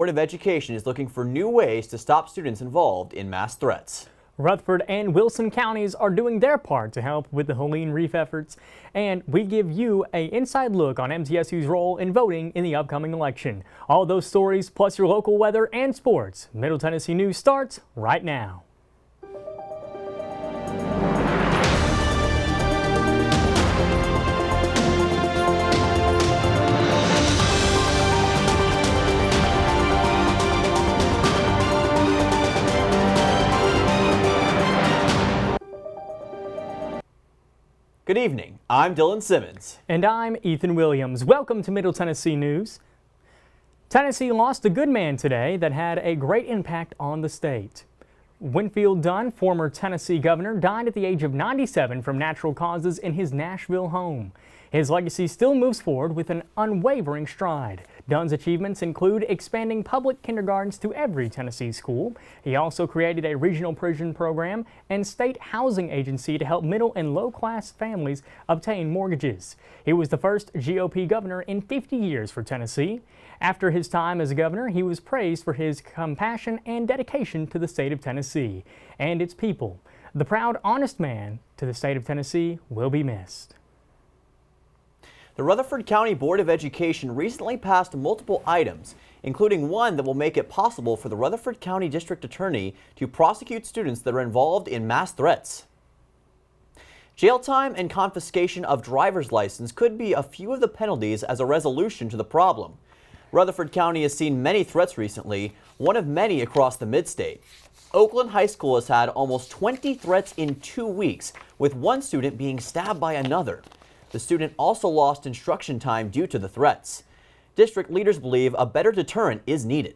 Board of Education is looking for new ways to stop students involved in mass threats. Rutherford and Wilson counties are doing their part to help with the Helene Reef efforts, and we give you an inside look on MTSU's role in voting in the upcoming election. All those stories plus your local weather and sports. Middle Tennessee News starts right now. Good evening, I'm Dylan Simmons. And I'm Ethan Williams. Welcome to Middle Tennessee News. Tennessee lost a good man today that had a great impact on the state. Winfield Dunn, former Tennessee governor, died at the age of 97 from natural causes in his Nashville home. His legacy still moves forward with an unwavering stride. Dunn's achievements include expanding public kindergartens to every Tennessee school. He also created a regional prison program and state housing agency to help middle and low-class families obtain mortgages. He was the first GOP governor in 50 years for Tennessee. After his time as governor, he was praised for his compassion and dedication to the state of Tennessee and its people. The proud, honest man to the state of Tennessee will be missed. The Rutherford County Board of Education recently passed multiple items, including one that will make it possible for the Rutherford County District Attorney to prosecute students that are involved in mass threats. Jail time and confiscation of driver's license could be a few of the penalties as a resolution to the problem. Rutherford County has seen many threats recently, one of many across the mid-state. Oakland High School has had almost 20 threats in 2 weeks, with one student being stabbed by another. The student also lost instruction time due to the threats. District leaders believe a better deterrent is needed.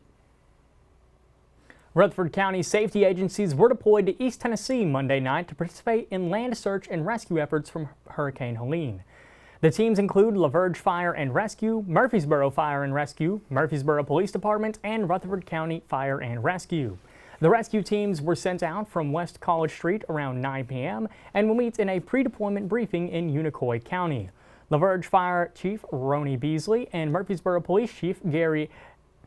Rutherford County safety agencies were deployed to East Tennessee Monday night to participate in land search and rescue efforts from Hurricane Helene. The teams include LaVerge Fire and Rescue, Murfreesboro Fire and Rescue, Murfreesboro Police Department, and Rutherford County Fire and Rescue. The rescue teams were sent out from West College Street around 9 p.m. and will meet in a pre-deployment briefing in Unicoi County. LaVerge Fire Chief Roni Beasley and Murfreesboro Police Chief Gary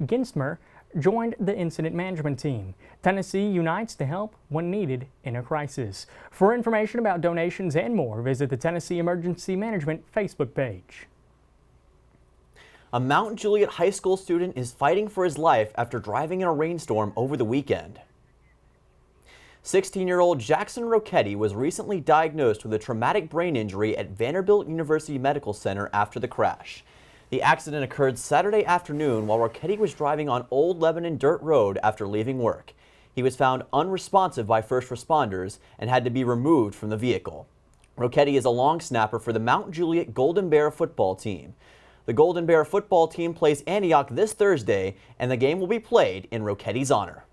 Ginsmer joined the incident management team. Tennessee unites to help when needed in a crisis. For information about donations and more, visit the Tennessee Emergency Management Facebook page. A Mount Juliet High School student is fighting for his life after driving in a rainstorm over the weekend. 16-year-old Jackson Rocchetti was recently diagnosed with a traumatic brain injury at Vanderbilt University Medical Center after the crash. The accident occurred Saturday afternoon while Rocchetti was driving on Old Lebanon Dirt Road after leaving work. He was found unresponsive by first responders and had to be removed from the vehicle. Rocchetti is a long snapper for the Mount Juliet Golden Bear football team. The Golden Bear football team plays Antioch this Thursday, and the game will be played in Rocchetti's honor.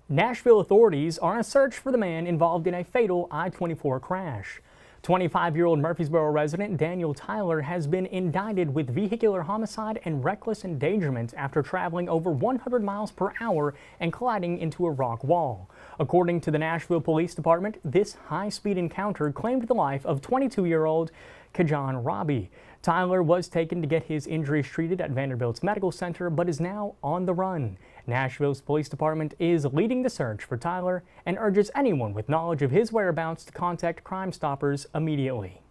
Nashville authorities are on a search for the man involved in a fatal I-24 crash. 25-year-old Murfreesboro resident Daniel Tyler has been indicted with vehicular homicide and reckless endangerment after traveling over 100 miles per hour and colliding into a rock wall. According to the Nashville Police Department, this high-speed encounter claimed the life of 22-year-old Kajan Robbie. Tyler was taken to get his injuries treated at Vanderbilt's Medical Center, but is now on the run. Nashville's police department is leading the search for Tyler and urges anyone with knowledge of his whereabouts to contact Crime Stoppers immediately.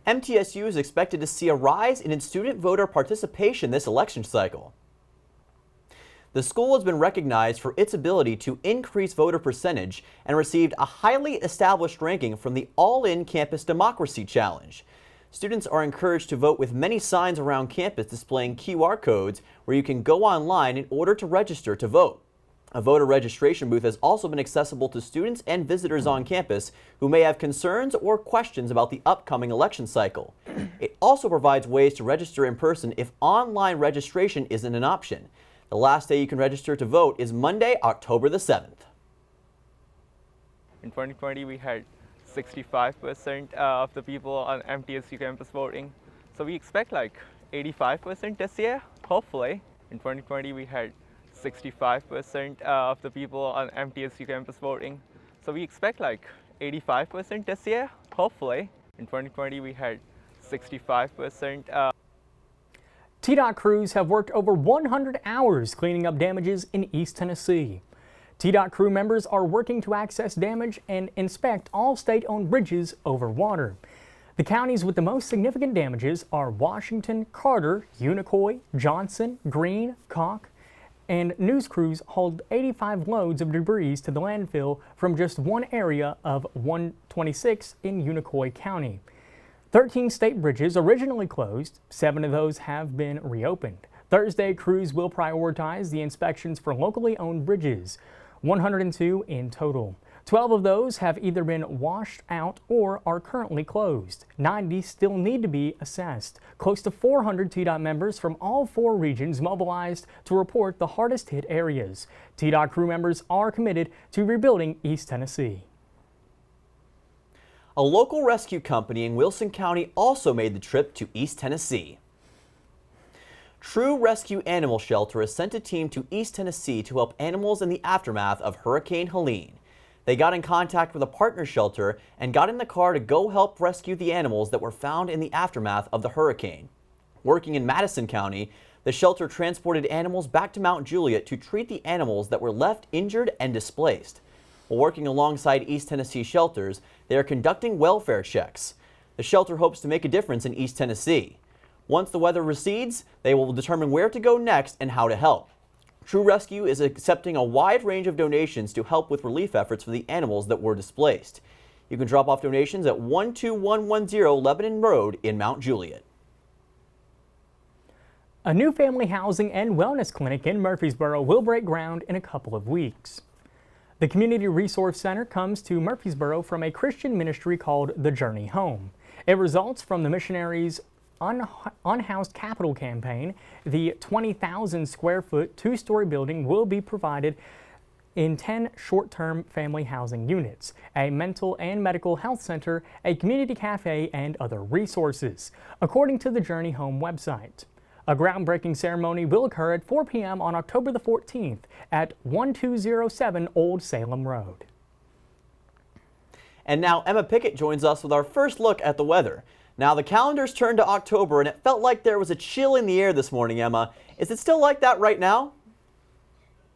MTSU is expected to see a rise in its student voter participation this election cycle. The school has been recognized for its ability to increase voter percentage and received a highly established ranking from the All-In Campus Democracy Challenge. Students are encouraged to vote with many signs around campus displaying QR codes where you can go online in order to register to vote. A voter registration booth has also been accessible to students and visitors on campus who may have concerns or questions about the upcoming election cycle. It also provides ways to register in person if online registration isn't an option. The last day you can register to vote is Monday, October the 7th. In 2020, we had 65% of the people on MTSU campus voting. So we expect like 85% this year, hopefully. In 2020, we had 65% of the people on MTSU campus voting. So we expect like 85% this year, hopefully. In 2020, we had 65%. TDOT crews have worked over 100 hours cleaning up damages in East Tennessee. TDOT crew members are working to access damage and inspect all state-owned bridges over water. The counties with the most significant damages are Washington, Carter, Unicoi, Johnson, Greene, Cocke, and news crews hauled 85 loads of debris to the landfill from just one area of 126 in Unicoi County. 13 state bridges originally closed, 7 of those have been reopened. Thursday, crews will prioritize the inspections for locally owned bridges, 102 in total. 12 of those have either been washed out or are currently closed. 90 still need to be assessed. Close to 400 TDOT members from all 4 regions mobilized to report the hardest hit areas. TDOT crew members are committed to rebuilding East Tennessee. A local rescue company in Wilson County also made the trip to East Tennessee. True Rescue Animal Shelter has sent a team to East Tennessee to help animals in the aftermath of Hurricane Helene. They got in contact with a partner shelter and got in the car to go help rescue the animals that were found in the aftermath of the hurricane. Working in Madison County, the shelter transported animals back to Mount Juliet to treat the animals that were left injured and displaced. While working alongside East Tennessee shelters, they are conducting welfare checks. The shelter hopes to make a difference in East Tennessee. Once the weather recedes, they will determine where to go next and how to help. True Rescue is accepting a wide range of donations to help with relief efforts for the animals that were displaced. You can drop off donations at 12110 Lebanon Road in Mount Juliet. A new family housing and wellness clinic in Murfreesboro will break ground in a couple of weeks. The Community Resource Center comes to Murfreesboro from a Christian ministry called The Journey Home. It results from the missionaries' Unhoused Capital campaign. The 20,000 square foot 2-story building will be provided in 10 short-term family housing units, a mental and medical health center, a community cafe, and other resources, according to the Journey Home website. A groundbreaking ceremony will occur at 4 p.m. on October the 14th at 1207 Old Salem Road. And now Emma Pickett joins us with our first look at the weather. Now the calendar's turned to October and it felt like there was a chill in the air this morning, Emma. Is it still like that right now?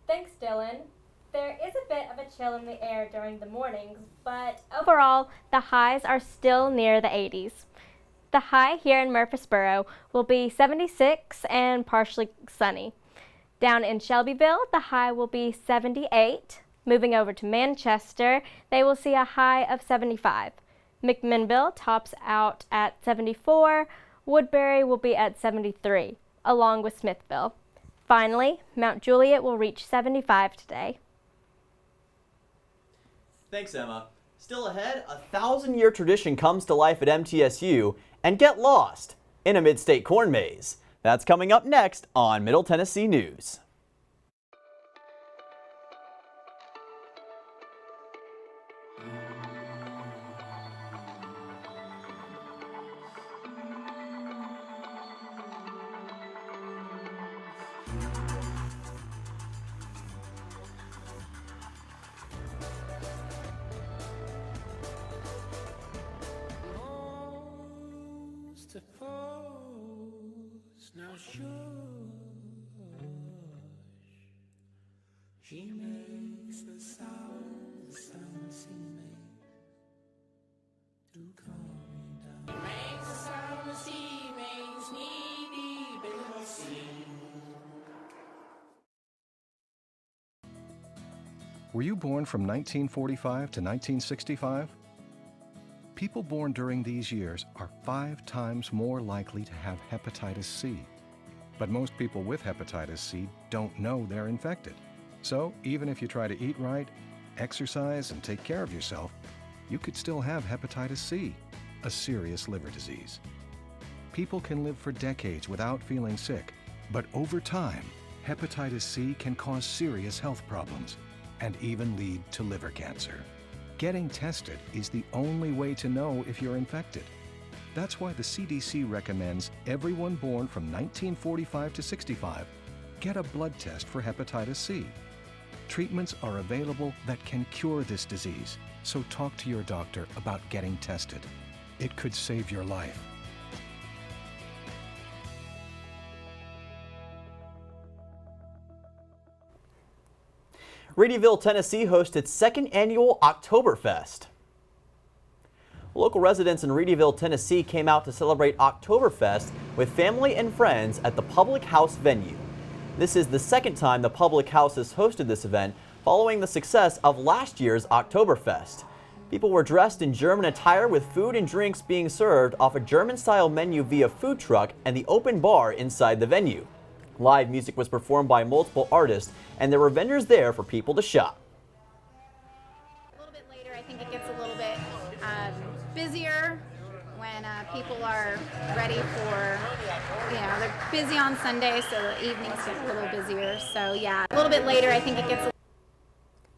Thanks, Dylan. There is a bit of a chill in the air during the mornings, but overall, the highs are still near the 80s. The high here in Murfreesboro will be 76 and partially sunny. Down in Shelbyville, the high will be 78. Moving over to Manchester, they will see a high of 75. McMinnville tops out at 74. Woodbury will be at 73, along with Smithville. Finally, Mount Juliet will reach 75 today. Thanks, Emma. Still ahead, a 1,000-year tradition comes to life at MTSU, and get lost in a mid-state corn maze. That's coming up next on Middle Tennessee News. Now shush, she makes the sound the sea makes to calm me down. She makes the sound the sea makes knee deep in the sea. Were you born from 1945 to 1965? People born during these years are 5 times more likely to have hepatitis C. But most people with hepatitis C don't know they're infected. So even if you try to eat right, exercise, and take care of yourself, you could still have hepatitis C, a serious liver disease. People can live for decades without feeling sick, but over time, hepatitis C can cause serious health problems and even lead to liver cancer. Getting tested is the only way to know if you're infected. That's why the CDC recommends everyone born from 1945 to 65 get a blood test for hepatitis C. Treatments are available that can cure this disease, so talk to your doctor about getting tested. It could save your life. Reedyville, Tennessee hosts its second annual Oktoberfest. Local residents in Reedyville, Tennessee came out to celebrate Oktoberfest with family and friends at the Public House venue. This is the second time the Public House has hosted this event following the success of last year's Oktoberfest. People were dressed in German attire with food and drinks being served off a German-style menu via food truck and the open bar inside the venue. Live music was performed by multiple artists, and there were vendors there for people to shop. A little bit later, I think it gets a little bit busier when people are ready for, they're busy on Sunday, so the evenings get a little busier. So yeah, a little bit later, I think it gets.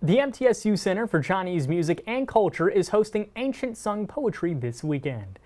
The MTSU Center for Chinese Music and Culture is hosting Ancient Sung Poetry this weekend.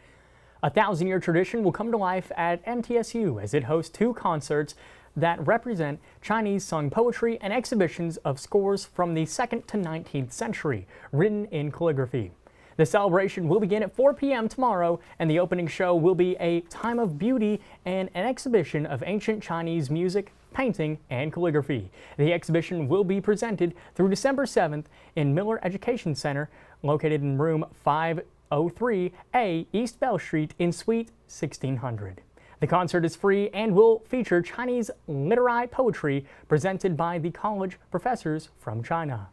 A 1,000-year tradition will come to life at MTSU as it hosts 2 concerts that represent Chinese sung poetry and exhibitions of scores from the 2nd to 19th century, written in calligraphy. The celebration will begin at 4 p.m. tomorrow, and the opening show will be a time of beauty and an exhibition of ancient Chinese music, painting, and calligraphy. The exhibition will be presented through December 7th in Miller Education Center, located in room 503A East Bell Street in Suite 1600. The concert is free and will feature Chinese literary poetry presented by the college professors from China.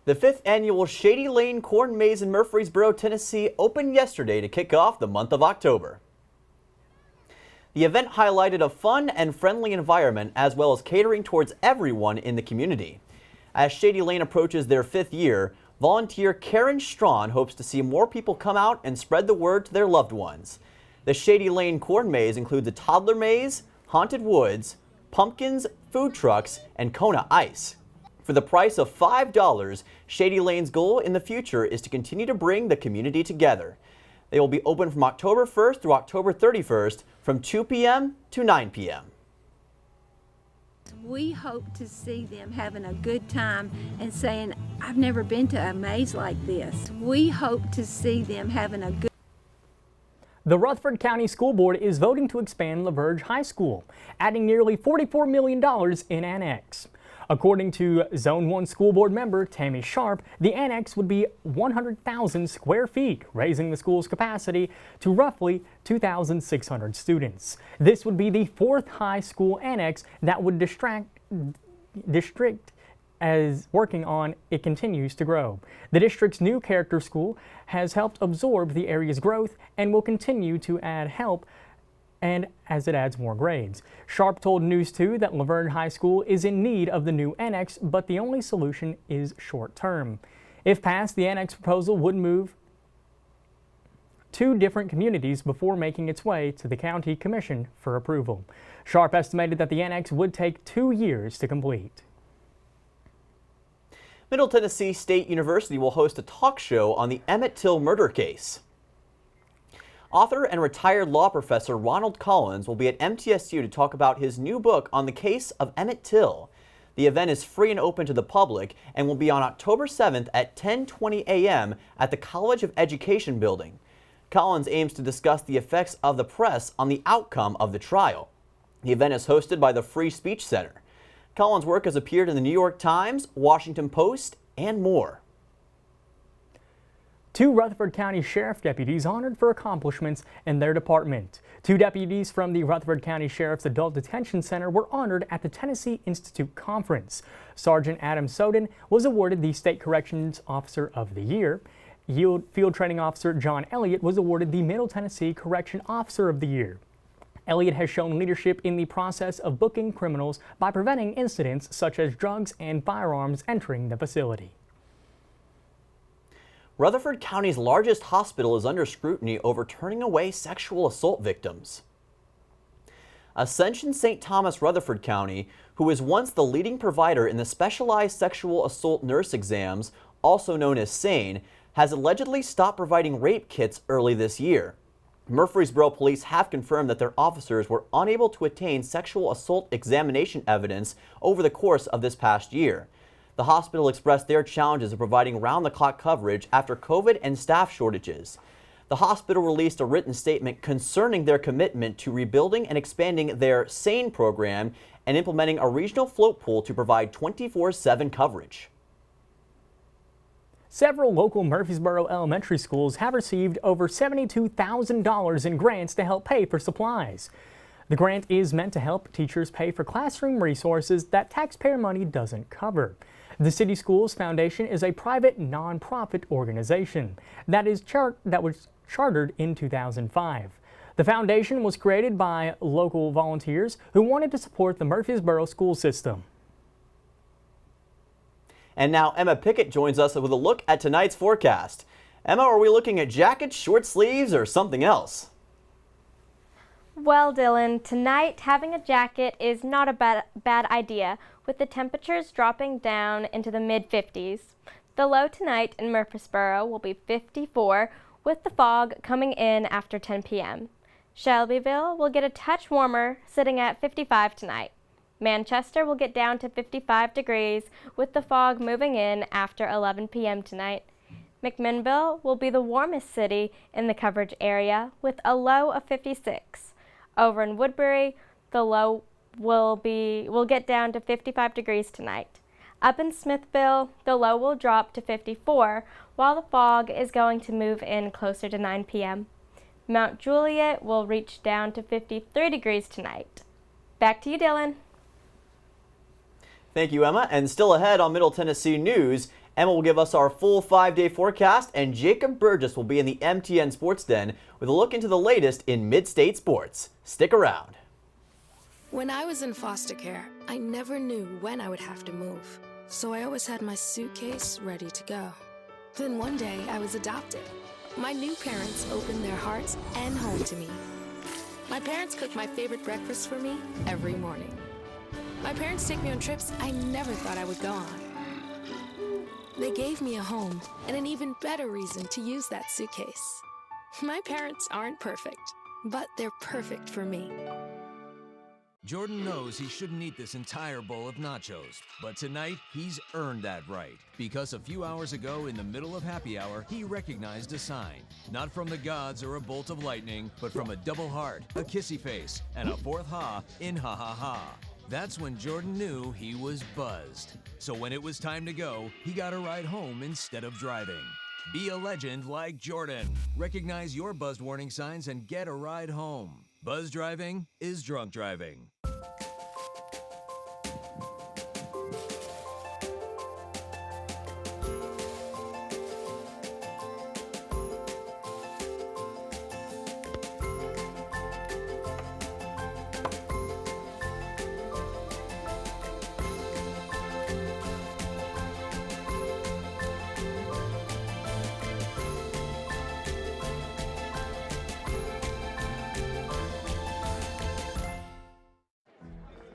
The 5th annual Shady Lane Corn Maze in Murfreesboro, Tennessee opened yesterday to kick off the month of October. The event highlighted a fun and friendly environment as well as catering towards everyone in the community. As Shady Lane approaches their 5th year, volunteer Karen Strawn hopes to see more people come out and spread the word to their loved ones. The Shady Lane Corn Maze includes a toddler maze, haunted woods, pumpkins, food trucks, and Kona ice. For the price of $5, Shady Lane's goal in the future is to continue to bring the community together. They will be open from October 1st through October 31st from 2 p.m. to 9 p.m. We hope to see them having a good time and saying, I've never been to a maze like this. We hope to see them having a good. The Rutherford County School Board is voting to expand LaVerge High School, adding nearly $44 million in annex. According to Zone 1 School Board member Tammy Sharp, the annex would be 100,000 square feet, raising the school's capacity to roughly 2,600 students. This would be the 4th high school annex that would district as working on it continues to grow. The district's new character school has helped absorb the area's growth and will continue to add help and as it adds more grades. Sharp told News 2 that LaVerge High School is in need of the new annex, but the only solution is short-term. If passed, the annex proposal would move 2 different communities before making its way to the County Commission for approval. Sharp estimated that the annex would take 2 years to complete. Middle Tennessee State University will host a talk show on the Emmett Till murder case. Author and retired law professor Ronald Collins will be at MTSU to talk about his new book on the case of Emmett Till. The event is free and open to the public and will be on October 7th at 10:20 a.m. at the College of Education building. Collins aims to discuss the effects of the press on the outcome of the trial. The event is hosted by the Free Speech Center. Collins' work has appeared in the New York Times, Washington Post, and more. 2 Rutherford County Sheriff deputies honored for accomplishments in their department. 2 deputies from the Rutherford County Sheriff's Adult Detention Center were honored at the Tennessee Institute Conference. Sergeant Adam Soden was awarded the State Corrections Officer of the Year. Field Training Officer John Elliott was awarded the Middle Tennessee Correction Officer of the Year. Elliott has shown leadership in the process of booking criminals by preventing incidents such as drugs and firearms entering the facility. Rutherford County's largest hospital is under scrutiny over turning away sexual assault victims. Ascension St. Thomas Rutherford County, who was once the leading provider in the specialized sexual assault nurse exams, also known as SANE, has allegedly stopped providing rape kits early this year. Murfreesboro police have confirmed that their officers were unable to attain sexual assault examination evidence over the course of this past year. The hospital expressed their challenges of providing round-the-clock coverage after COVID and staff shortages. The hospital released a written statement concerning their commitment to rebuilding and expanding their SANE program and implementing a regional float pool to provide 24/7 coverage. Several local Murfreesboro elementary schools have received over $72,000 in grants to help pay for supplies. The grant is meant to help teachers pay for classroom resources that taxpayer money doesn't cover. The City Schools Foundation is a private nonprofit organization that was chartered in 2005. The foundation was created by local volunteers who wanted to support the Murfreesboro school system. And now Emma Pickett joins us with a look at tonight's forecast. Emma, are we looking at jackets, short sleeves, or something else? Well, Dylan, tonight having a jacket is not a bad idea, with the temperatures dropping down into the mid-50s. The low tonight in Murfreesboro will be 54, with the fog coming in after 10 p.m. Shelbyville will get a touch warmer, sitting at 55 tonight. Manchester will get down to 55 degrees, with the fog moving in after 11 p.m. tonight. McMinnville will be the warmest city in the coverage area, with a low of 56. Over in Woodbury, the low will get down to 55 degrees tonight. Up in Smithville, the low will drop to 54, while the fog is going to move in closer to 9 p.m. Mount Juliet will reach down to 53 degrees tonight. Back to you, Dylan. Thank you, Emma. And still ahead on Middle Tennessee News, Emma will give us our full 5-day forecast, and Jacob Burgess will be in the MTN Sports Den with a look into the latest in mid-state sports. Stick around. When I was in foster care, I never knew when I would have to move, so I always had my suitcase ready to go. Then one day, I was adopted. My new parents opened their hearts and home to me. My parents cook my favorite breakfast for me every morning. My parents take me on trips I never thought I would go on. They gave me a home and an even better reason to use that suitcase. My parents aren't perfect, but they're perfect for me. Jordan knows he shouldn't eat this entire bowl of nachos, but tonight he's earned that right. Because a few hours ago in the middle of happy hour, he recognized a sign. Not from the gods or a bolt of lightning, but from a double heart, a kissy face, and a fourth ha in ha ha ha. That's when Jordan knew he was buzzed. So when it was time to go, he got a ride home instead of driving. Be a legend like Jordan. Recognize your buzzed warning signs and get a ride home. Buzz driving is drunk driving.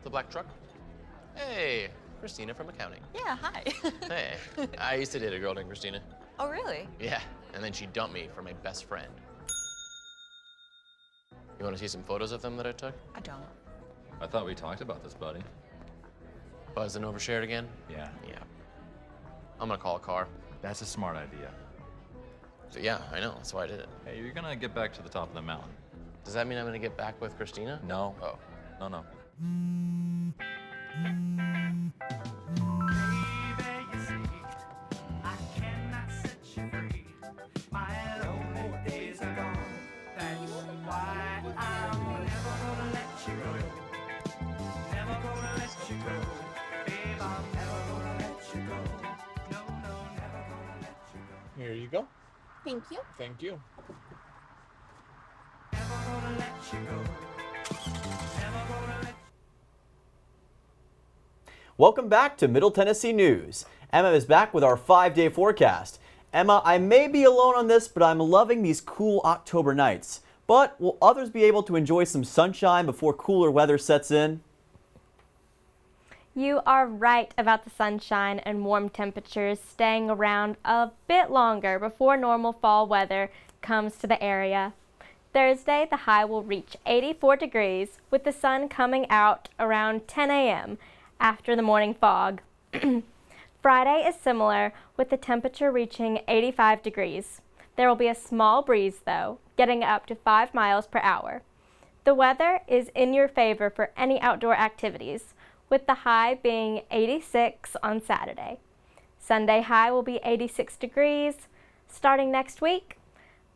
The black truck? Hey, Christina from accounting. Yeah, hi. Hey, I used to date a girl named Christina. Oh, really? Yeah, and then she dumped me for my best friend. You want to see some photos of them that I took? I don't. I thought we talked about this, buddy. Buzz and overshared again? Yeah. Yeah. I'm gonna call a car. That's a smart idea. So yeah, I know, that's why I did it. Hey, you're gonna get back to the top of the mountain. Does that mean I'm gonna get back with Christina? No. Oh. No. Here you go. Thank you. Thank you. Welcome back to Middle Tennessee News. Emma is back with our 5-day forecast. Emma, I may be alone on this, but I'm loving these cool October nights. But will others be able to enjoy some sunshine before cooler weather sets in? You are right about the sunshine and warm temperatures staying around a bit longer before normal fall weather comes to the area. Thursday, the high will reach 84 degrees with the sun coming out around 10 a.m. after the morning fog. Friday is similar with the temperature reaching 85 degrees. There will be a small breeze though, getting up to 5 miles per hour. The weather is in your favor for any outdoor activities, with the high being 86 on Saturday. Sunday high will be 86 degrees. Starting next week,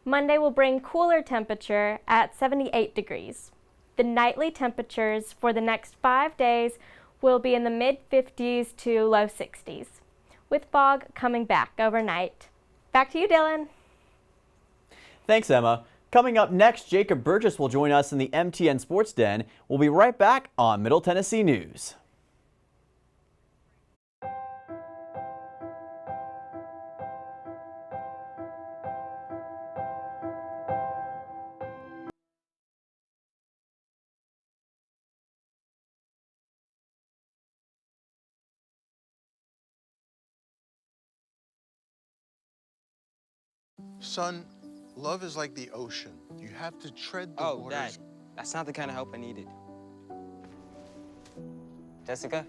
Monday will bring cooler temperature at 78 degrees. The nightly temperatures for the next 5 days will be in the mid-50s to low 60s, with fog coming back overnight. Back to you, Dylan. Thanks, Emma. Coming up next, Jacob Burgess will join us in the MTN Sports Den. We'll be right back on Middle Tennessee News. Son, love is like the ocean. You have to tread the waters. Dad, that's not the kind of help I needed. Jessica,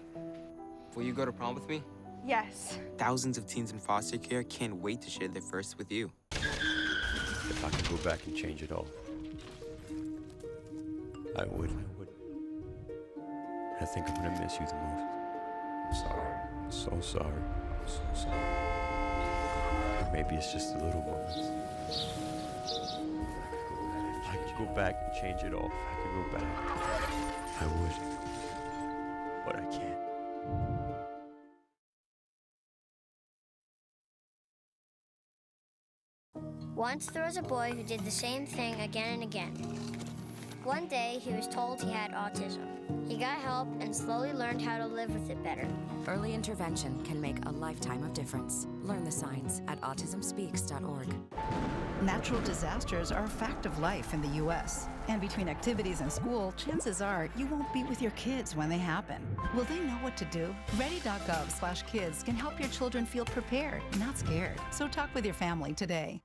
will you go to prom with me? Yes. Thousands of teens in foster care can't wait to share their first with you. If I could go back and change it all, I would. I think I'm gonna miss you the most. I'm sorry. I'm so sorry. I'm so sorry. Or maybe it's just the little moments. If I could go back and change it all, if I could go back, I would. But I can't. Once there was a boy who did the same thing again and again. One day, he was told he had autism. He got help and slowly learned how to live with it better. Early intervention can make a lifetime of difference. Learn the signs at autismspeaks.org. Natural disasters are a fact of life in the U.S. And between activities and school, chances are you won't be with your kids when they happen. Will they know what to do? Ready.gov/kids can help your children feel prepared, not scared. So talk with your family today.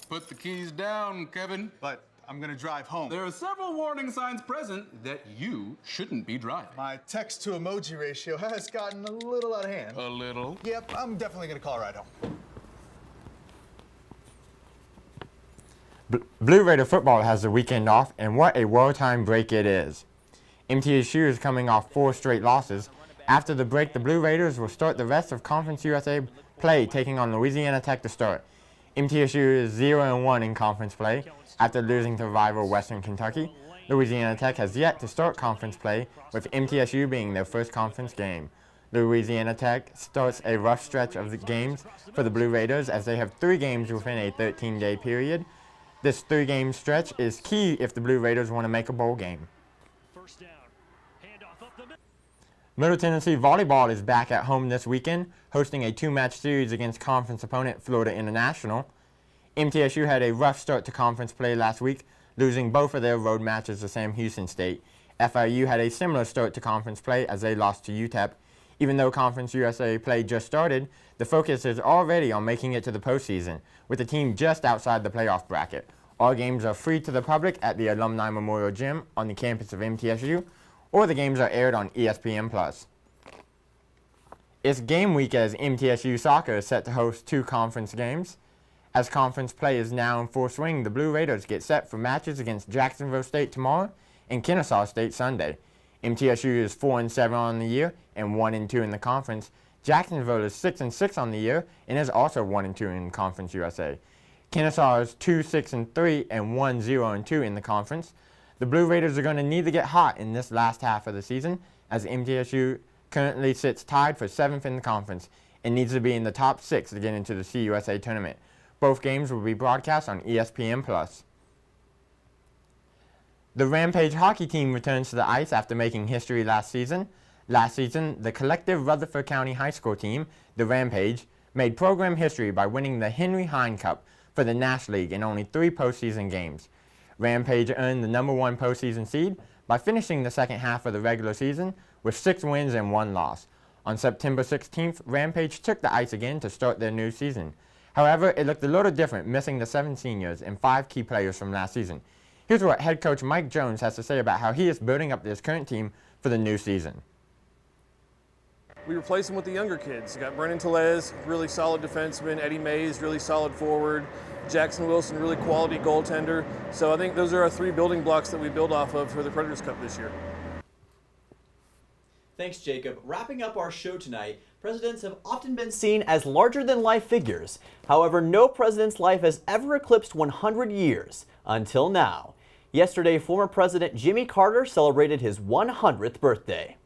Put the keys down, Kevin. But I'm gonna drive home. There are several warning signs present that you shouldn't be driving. My text to emoji ratio has gotten a little out of hand. A little? Yep, I'm definitely gonna call a ride home. Blue Raider football has the weekend off, and what a well-timed break it is. MTSU is coming off 4 straight losses. After the break, the Blue Raiders will start the rest of Conference USA play, taking on Louisiana Tech to start. MTSU is 0-1 in conference play after losing to rival Western Kentucky. Louisiana Tech has yet to start conference play, with MTSU being their first conference game. Louisiana Tech starts a rough stretch of the games for the Blue Raiders, as they have 3 games within a 13-day period. This 3-game stretch is key if the Blue Raiders want to make a bowl game. Middle Tennessee Volleyball is back at home this weekend, hosting a 2-match series against conference opponent Florida International. MTSU had a rough start to conference play last week, losing both of their road matches to Sam Houston State. FIU had a similar start to conference play as they lost to UTEP. Even though Conference USA play just started, the focus is already on making it to the postseason, with the team just outside the playoff bracket. All games are free to the public at the Alumni Memorial Gym on the campus of MTSU, or the games are aired on ESPN+. It's game week as MTSU soccer is set to host 2 conference games. As conference play is now in full swing, the Blue Raiders get set for matches against Jacksonville State tomorrow and Kennesaw State Sunday. MTSU is 4-7 on the year and 1-2 in the conference. Jacksonville is 6-6 on the year and is also 1-2 in Conference USA. Kennesaw is 2-6-3 and 1-0-2 in the conference. The Blue Raiders are going to need to get hot in this last half of the season, as MTSU currently sits tied for 7th in the conference and needs to be in the top 6 to get into the CUSA tournament. Both games will be broadcast on ESPN+. The Rampage hockey team returns to the ice after making history last season. Last season, the collective Rutherford County High School team, the Rampage, made program history by winning the Henry Hine Cup for the Nash League in only 3 postseason games. Rampage earned the #1 postseason seed by finishing the second half of the regular season with 6 wins and 1 loss. On September 16th, Rampage took the ice again to start their new season. However, it looked a little different, missing the 7 seniors and 5 key players from last season. Here's what head coach Mike Jones has to say about how he is building up this current team for the new season. we replace them with the younger kids. You got Brennan Telez, really solid defenseman, Eddie Mays, really solid forward, Jackson Wilson, really quality goaltender. So I think those are our 3 building blocks that we build off of for the Predators Cup this year. Thanks, Jacob. Wrapping up our show tonight, presidents have often been seen as larger-than-life figures. However, no president's life has ever eclipsed 100 years, until now. Yesterday, former President Jimmy Carter celebrated his 100th birthday.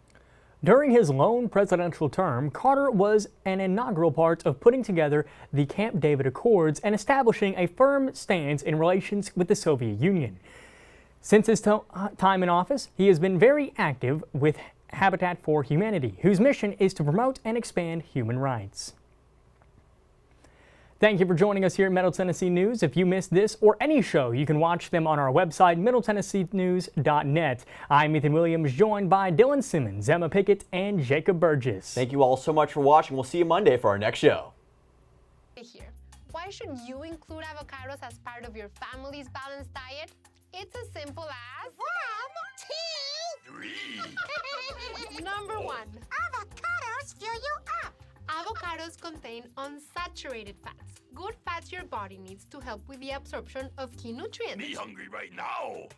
During his lone presidential term, Carter was an inaugural part of putting together the Camp David Accords and establishing a firm stance in relations with the Soviet Union. Since his time in office, he has been very active with Habitat for Humanity, whose mission is to promote and expand human rights. Thank you for joining us here at Middle Tennessee News. If you missed this or any show, you can watch them on our website, middletennesseenews.net. I'm Ethan Williams, joined by Dylan Simmons, Emma Pickett, and Jacob Burgess. Thank you all so much for watching. We'll see you Monday for our next show. Here. Why should you include avocados as part of your family's balanced diet? It's as simple as 1, 2, 3. Number 1. Avocados fill you up. Avocados contain unsaturated fats, good fats your body needs to help with the absorption of key nutrients. Me hungry right now.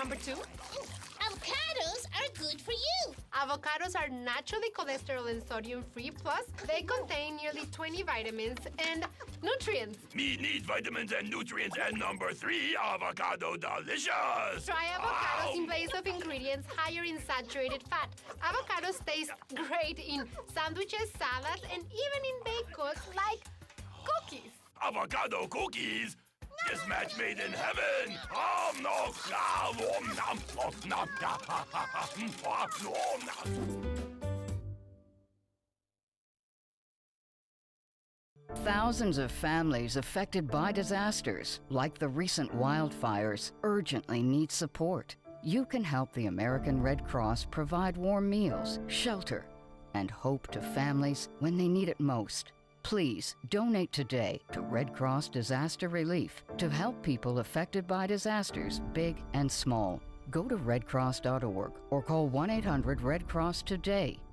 Number 2. Avocados are good for you. Avocados are naturally cholesterol and sodium free, plus they contain nearly 20 vitamins and nutrients. Me need vitamins and nutrients. And number 3, avocado delicious. Try avocados in place of ingredients higher in saturated fat. Avocados taste great in sandwiches, salads, and even in baked goods like cookies. Avocado cookies? This match made in heaven. Thousands of families affected by disasters, like the recent wildfires, urgently need support. You can help the American Red Cross provide warm meals, shelter, and hope to families when they need it most. Please donate today to Red Cross Disaster Relief to help people affected by disasters, big and small. Go to redcross.org or call 1-800-RED-CROSS today